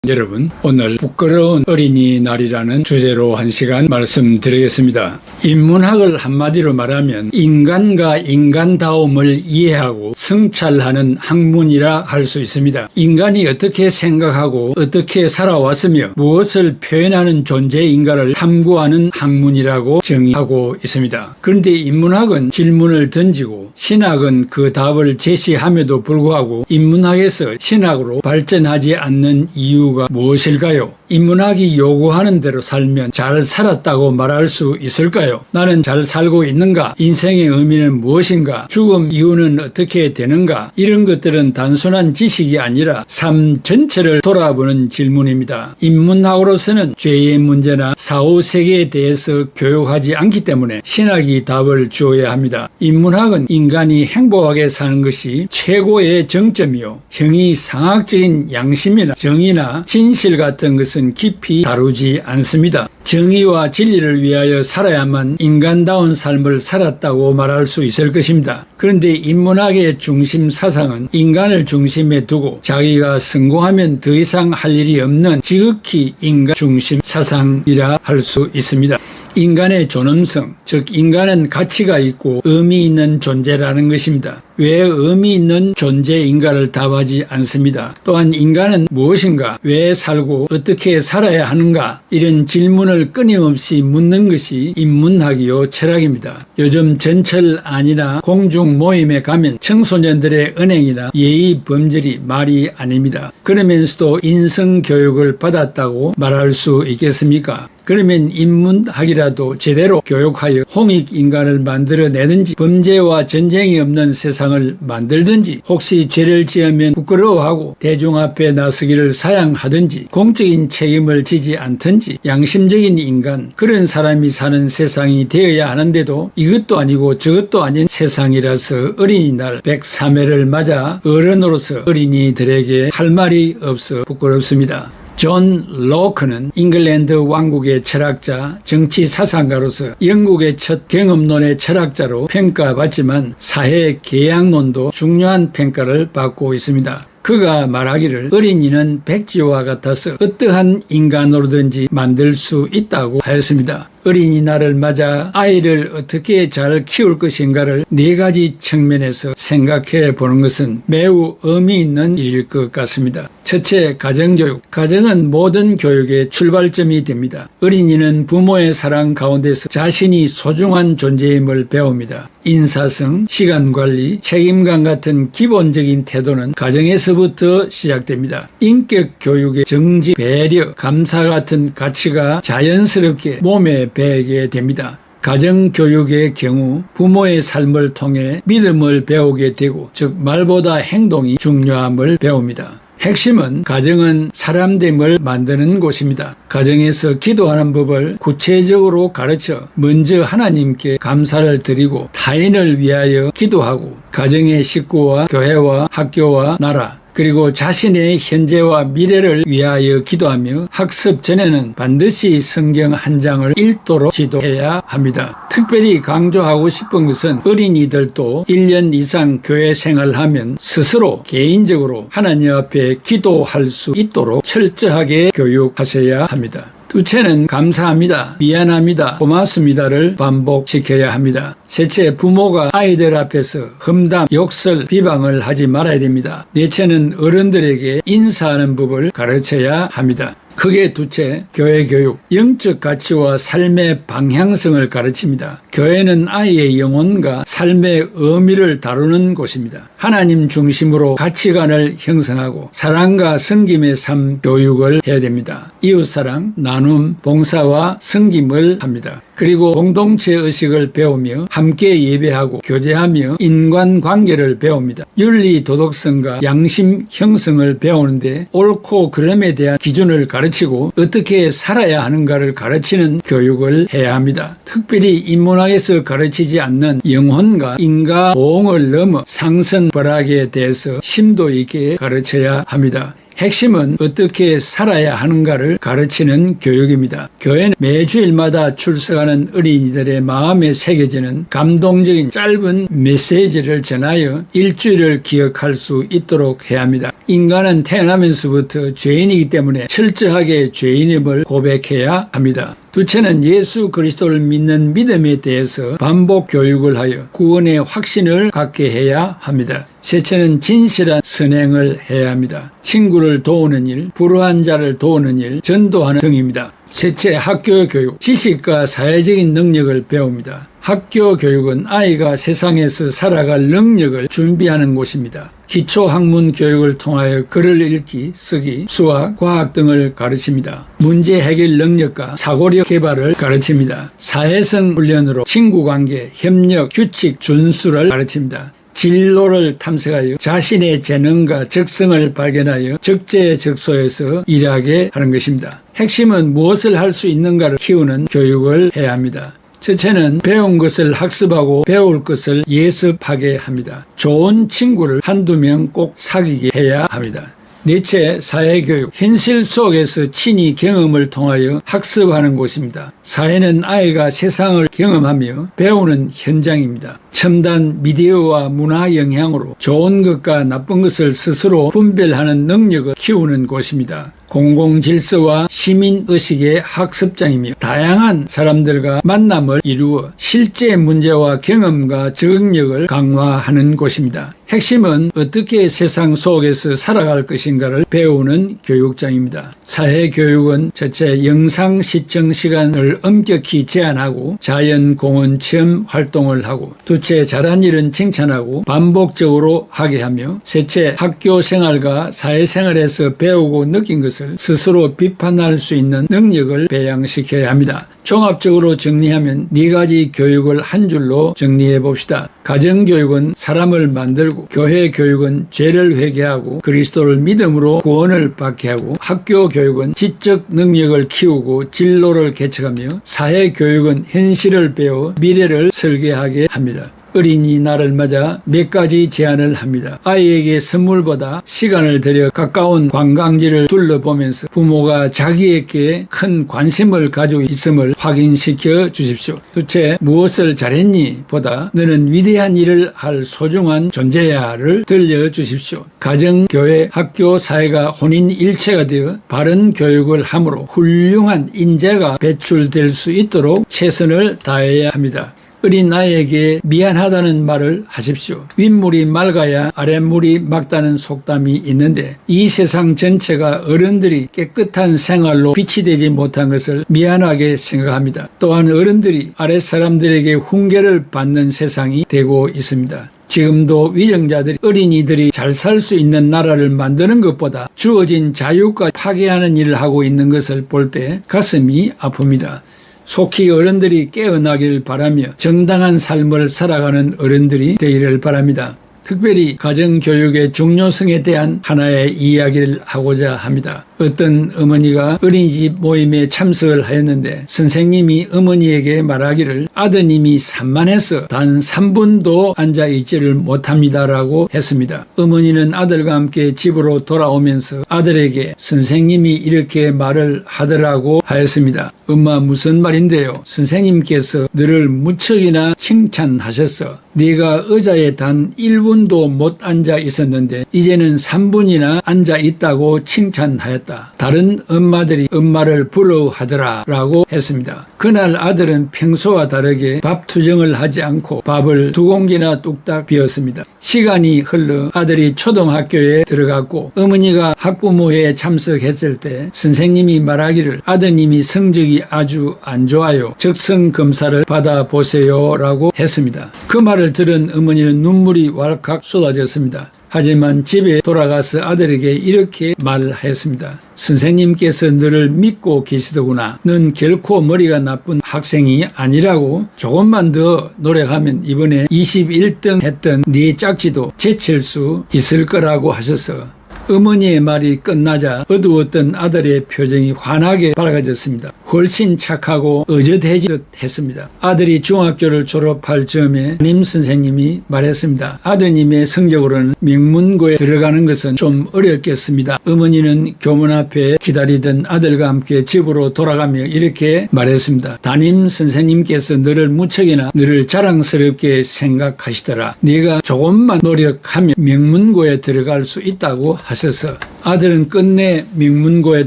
여러분, 오늘 부끄러운 어린이날이라는 주제로 한 시간 말씀드리겠습니다. 인문학을 한마디로 말하면 인간과 인간다움을 이해하고 성찰하는 학문이라 할 수 있습니다. 인간이 어떻게 생각하고 어떻게 살아왔으며 무엇을 표현하는 존재인가를 탐구하는 학문이라고 정의하고 있습니다. 그런데 인문학은 질문을 던지고 신학은 그 답을 제시함에도 불구하고 인문학에서 신학으로 발전하지 않는 이유가 무엇일까요? 인문학이 요구하는 대로 살면 잘 살았다고 말할 수 있을까요? 나는 잘 살고 있는가? 인생의 의미는 무엇인가? 죽음 이후는 어떻게 되는가? 이런 것들은 단순한 지식이 아니라 삶 전체를 돌아보는 질문입니다. 인문학으로서는 죄의 문제나 사후세계에 대해서 교육하지 않기 때문에 신학이 답을 주어야 합니다. 인문학은 인간이 행복하게 사는 것이 최고의 정점이요, 형이상학적인 양심이나 정의나 진실 같은 것은 깊이 다루지 않습니다. 정의와 진리를 위하여 살아야만 인간다운 삶을 살았다고 말할 수 있을 것입니다. 그런데 인문학의 중심 사상은 인간을 중심에 두고 자기가 성공하면 더 이상 할 일이 없는 지극히 인간 중심 사상이라 할 수 있습니다. 인간의 존엄성, 즉 인간은 가치가 있고 의미 있는 존재라는 것입니다. 왜 의미 있는 존재인가를 답하지 않습니다. 또한 인간은 무엇인가, 왜 살고 어떻게 살아야 하는가, 이런 질문을 끊임없이 묻는 것이 인문학이요 철학입니다. 요즘 전철안이나 공중 모임에 가면 청소년들의 언행이나 예의 범절이 말이 아닙니다. 그러면서도 인성교육을 받았다고 말할 수 있겠습니까? 그러면 인문학이라도 제대로 교육하여 홍익인간을 만들어내든지 범죄와 전쟁이 없는 세상을 만들든지, 혹시 죄를 지으면 부끄러워하고 대중 앞에 나서기를 사양하든지 공적인 책임을 지지 않든지 양심적인 인간, 그런 사람이 사는 세상이 되어야 하는데도 이것도 아니고 저것도 아닌 세상이라서 어린이날 103회를 맞아 어른으로서 어린이들에게 할 말이 없어 부끄럽습니다. 존 로크는 잉글랜드 왕국의 철학자, 정치 사상가로서 영국의 첫 경험론의 철학자로 평가받지만 사회 계약론도 중요한 평가를 받고 있습니다. 그가 말하기를 어린이는 백지와 같아서 어떠한 인간으로든지 만들 수 있다고 하였습니다. 어린이날을 맞아 아이를 어떻게 잘 키울 것인가를 4가지 측면에서 생각해 보는 것은 매우 의미 있는 일일 것 같습니다. 첫째, 가정교육. 가정은 모든 교육의 출발점이 됩니다. 어린이는 부모의 사랑 가운데서 자신이 소중한 존재임을 배웁니다. 인사성, 시간관리, 책임감 같은 기본적인 태도는 가정에서부터 시작됩니다. 인격교육의 정직, 배려, 감사 같은 가치가 자연스럽게 몸에 배게 됩니다. 가정교육의 경우 부모의 삶을 통해 믿음을 배우게 되고, 즉 말보다 행동이 중요함을 배웁니다. 핵심은 가정은 사람됨을 만드는 곳입니다. 가정에서 기도하는 법을 구체적으로 가르쳐 먼저 하나님께 감사를 드리고 타인을 위하여 기도하고, 가정의 식구와 교회와 학교와 나라, 그리고 자신의 현재와 미래를 위하여 기도하며 학습 전에는 반드시 성경 한 장을 읽도록 지도해야 합니다. 특별히 강조하고 싶은 것은 어린이들도 1년 이상 교회 생활하면 스스로 개인적으로 하나님 앞에 기도할 수 있도록 철저하게 교육하셔야 합니다. 둘째는 감사합니다, 미안합니다, 고맙습니다를 반복시켜야 합니다. 셋째, 부모가 아이들 앞에서 험담, 욕설, 비방을 하지 말아야 됩니다. 넷째는 어른들에게 인사하는 법을 가르쳐야 합니다. 크게 둘째, 교회 교육, 영적 가치와 삶의 방향성을 가르칩니다. 교회는 아이의 영혼과 삶의 의미를 다루는 곳입니다. 하나님 중심으로 가치관을 형성하고 사랑과 섬김의 삶 교육을 해야 됩니다. 이웃사랑, 나눔, 봉사와 섬김을 합니다. 그리고 공동체 의식을 배우며 함께 예배하고 교제하며 인간관계를 배웁니다. 윤리 도덕성과 양심 형성을 배우는데 옳고 그름에 대한 기준을 가르치고 어떻게 살아야 하는가를 가르치는 교육을 해야 합니다. 특별히 인문학에서 가르치지 않는 영혼과 인과 보응을 넘어 상선 벌학에 대해서 심도 있게 가르쳐야 합니다. 핵심은 어떻게 살아야 하는가를 가르치는 교육입니다. 교회는 매주일마다 출석하는 어린이들의 마음에 새겨지는 감동적인 짧은 메시지를 전하여 일주일을 기억할 수 있도록 해야 합니다. 인간은 태어나면서부터 죄인이기 때문에 철저하게 죄인임을 고백해야 합니다. 둘째는 예수 그리스도를 믿는 믿음에 대해서 반복 교육을 하여 구원의 확신을 갖게 해야 합니다. 셋째는 진실한 선행을 해야 합니다. 친구를 도우는 일, 불우한 자를 도우는 일, 전도하는 등입니다. 셋째, 학교 교육, 지식과 사회적인 능력을 배웁니다. 학교 교육은 아이가 세상에서 살아갈 능력을 준비하는 곳입니다. 기초학문 교육을 통하여 글을 읽기, 쓰기, 수학, 과학 등을 가르칩니다. 문제 해결 능력과 사고력 개발을 가르칩니다. 사회성 훈련으로 친구관계, 협력, 규칙, 준수를 가르칩니다. 진로를 탐색하여 자신의 재능과 적성을 발견하여 적재적소에서 일하게 하는 것입니다. 핵심은 무엇을 할 수 있는가를 키우는 교육을 해야 합니다. 첫째는 배운 것을 학습하고 배울 것을 예습하게 합니다. 좋은 친구를 한두 명 꼭 사귀게 해야 합니다. 넷째, 사회교육. 현실 속에서 친히 경험을 통하여 학습하는 곳입니다. 사회는 아이가 세상을 경험하며 배우는 현장입니다. 첨단 미디어와 문화 영향으로 좋은 것과 나쁜 것을 스스로 분별하는 능력을 키우는 곳입니다. 공공질서와 시민의식의 학습장이며 다양한 사람들과 만남을 이루어 실제 문제와 경험과 적응력을 강화하는 곳입니다. 핵심은 어떻게 세상 속에서 살아갈 것인가를 배우는 교육장입니다. 사회교육은 첫째, 영상 시청 시간을 엄격히 제한하고 자연공원 체험 활동을 하고, 둘째, 잘한 일은 칭찬하고 반복적으로 하게 하며, 셋째, 학교 생활과 사회생활에서 배우고 느낀 것을 스스로 비판할 수 있는 능력을 배양시켜야 합니다. 종합적으로 정리하면 네 가지 교육을 한 줄로 정리해 봅시다. 가정교육은 사람을 만들고, 교회 교육은 죄를 회개하고 그리스도를 믿음으로 구원을 받게 하고, 학교 교육은 지적 능력을 키우고 진로를 개척하며, 사회교육은 현실을 배워 미래를 설계하게 합니다. 어린이날을 맞아 몇 가지 제안을 합니다. 아이에게 선물보다 시간을 들여 가까운 관광지를 둘러보면서 부모가 자기에게 큰 관심을 가지고 있음을 확인시켜 주십시오. 둘째, 무엇을 잘했니? 보다 너는 위대한 일을 할 소중한 존재야를 들려주십시오. 가정, 교회, 학교, 사회가 혼인일체가 되어 바른 교육을 함으로 훌륭한 인재가 배출될 수 있도록 최선을 다해야 합니다. 어린아이에게 미안하다는 말을 하십시오. 윗물이 맑아야 아랫물이 맑다는 속담이 있는데, 이 세상 전체가 어른들이 깨끗한 생활로 빛이 되지 못한 것을 미안하게 생각합니다. 또한 어른들이 아랫사람들에게 훈계를 받는 세상이 되고 있습니다. 지금도 위정자들이 어린이들이 잘 살 수 있는 나라를 만드는 것보다 주어진 자유가 파괴하는 일을 하고 있는 것을 볼 때 가슴이 아픕니다. 속히 어른들이 깨어나길 바라며 정당한 삶을 살아가는 어른들이 되기를 바랍니다. 특별히 가정교육의 중요성에 대한 하나의 이야기를 하고자 합니다. 어떤 어머니가 어린이집 모임에 참석을 하였는데, 선생님이 어머니에게 말하기를 아드님이 산만해서 단 3분도 앉아있지를 못합니다라고 했습니다. 어머니는 아들과 함께 집으로 돌아오면서 아들에게 선생님이 이렇게 말을 하더라고 하였습니다. 엄마, 무슨 말인데요? 선생님께서 너를 무척이나 칭찬하셨어. 네가 의자에 단 1분도 못 앉아 있었는데 이제는 3분이나 앉아 있다고 칭찬하였다. 다른 엄마들이 엄마를 부러워하더라 라고 했습니다. 그날 아들은 평소와 다르게 밥 투정을 하지 않고 밥을 2공기나 뚝딱 비웠습니다. 시간이 흘러 아들이 초등학교에 들어갔고, 어머니가 학부모회에 참석했을 때 선생님이 말하기를 아드님이 성적이 아주 안 좋아요. 적성 검사를 받아보세요 라고 했습니다. 그 말을 들은 어머니는 눈물이 왈칵 쏟아졌습니다. 하지만 집에 돌아가서 아들에게 이렇게 말했습니다. 선생님께서 너를 믿고 계시더구나. 넌 결코 머리가 나쁜 학생이 아니라고. 조금만 더 노력하면 이번에 21등 했던 네 짝지도 제칠 수 있을 거라고 하셔서, 어머니의 말이 끝나자 어두웠던 아들의 표정이 환하게 밝아졌습니다. 훨씬 착하고 의젓해지듯 했습니다. 아들이 중학교를 졸업할 즈음에 담임 선생님이 말했습니다. 아드님의 성적으로는 명문고에 들어가는 것은 좀 어렵겠습니다. 어머니는 교문 앞에 기다리던 아들과 함께 집으로 돌아가며 이렇게 말했습니다. 담임 선생님께서 너를 무척이나 너를 자랑스럽게 생각하시더라. 네가 조금만 노력하면 명문고에 들어갈 수 있다고 하셔서 아들은 끝내 명문고에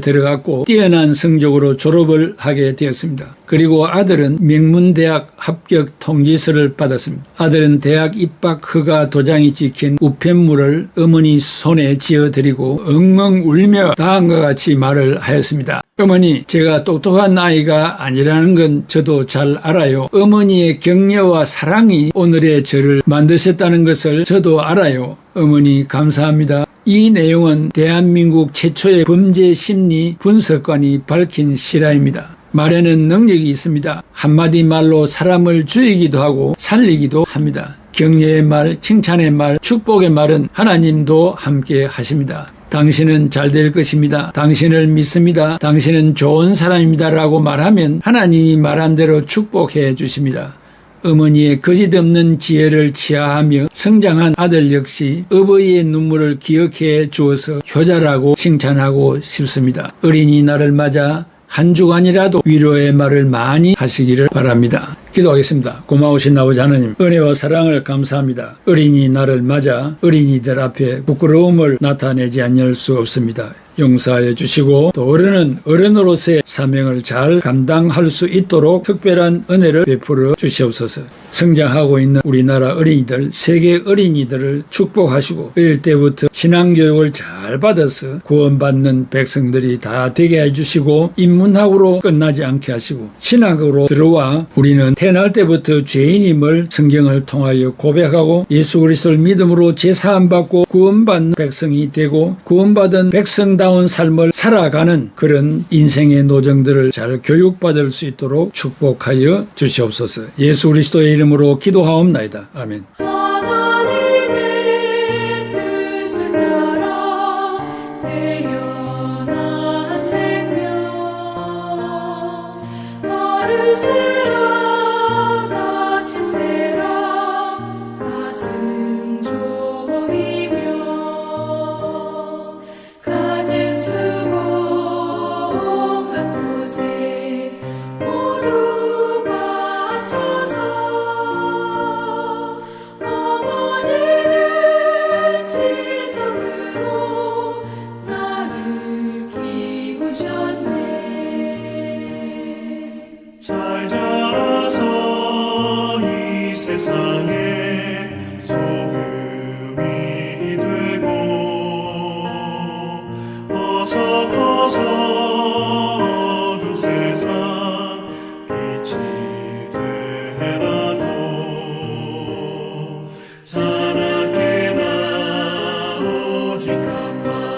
들어갔고 뛰어난 성적으로 졸업을 하게 되었습니다. 그리고 아들은 명문대학 합격 통지서를 받았습니다. 아들은 대학 입학 허가 도장이 찍힌 우편물을 어머니 손에 쥐어드리고 엉엉 울며 다음과 같이 말을 하였습니다. 어머니, 제가 똑똑한 아이가 아니라는 건 저도 잘 알아요. 어머니의 격려와 사랑이 오늘의 저를 만드셨다는 것을 저도 알아요. 어머니 감사합니다. 이 내용은 대한민국 최초의 범죄 심리 분석관이 밝힌 실화입니다. 말에는 능력이 있습니다. 한마디 말로 사람을 죽이기도 하고 살리기도 합니다. 격려의 말, 칭찬의 말, 축복의 말은 하나님도 함께 하십니다. 당신은 잘 될 것입니다. 당신을 믿습니다. 당신은 좋은 사람입니다. 라고 말하면 하나님이 말한 대로 축복해 주십니다. 어머니의 거짓없는 지혜를 치하하며 성장한 아들 역시 어버이의 눈물을 기억해 주어서 효자라고 칭찬하고 싶습니다. 어린이날을 맞아 한 주간이라도 위로의 말을 많이 하시기를 바랍니다. 기도하겠습니다. 고마우신 아버지 하나님, 은혜와 사랑을 감사합니다. 어린이날을 맞아 어린이들 앞에 부끄러움을 나타내지 않을 수 없습니다. 용서해 주시고 또 어른은 어른으로서의 사명을 잘 감당할 수 있도록 특별한 은혜를 베풀어 주시옵소서. 성장하고 있는 우리나라 어린이들, 세계 어린이들을 축복하시고 어릴 때부터 신앙교육을 잘 받아서 구원받는 백성들이 다 되게 해주시고 인문학으로 끝나지 않게 하시고 신학으로 들어와 우리는 태어날 때부터 죄인임을 성경을 통하여 고백하고 예수 그리스도를 믿음으로 제사함 받고 구원받는 백성이 되고 구원받은 백성다운 삶을 살아가는 그런 인생의 노정들을 잘 교육받을 수 있도록 축복하여 주시옵소서. 예수 그리스도의 이름으로 기도하옵나이다. 아멘. 잘 자라서 이 세상에 소금이 되고 어서 커서 어두운 세상 빛이 되라고 사랑해 나 오직 한 번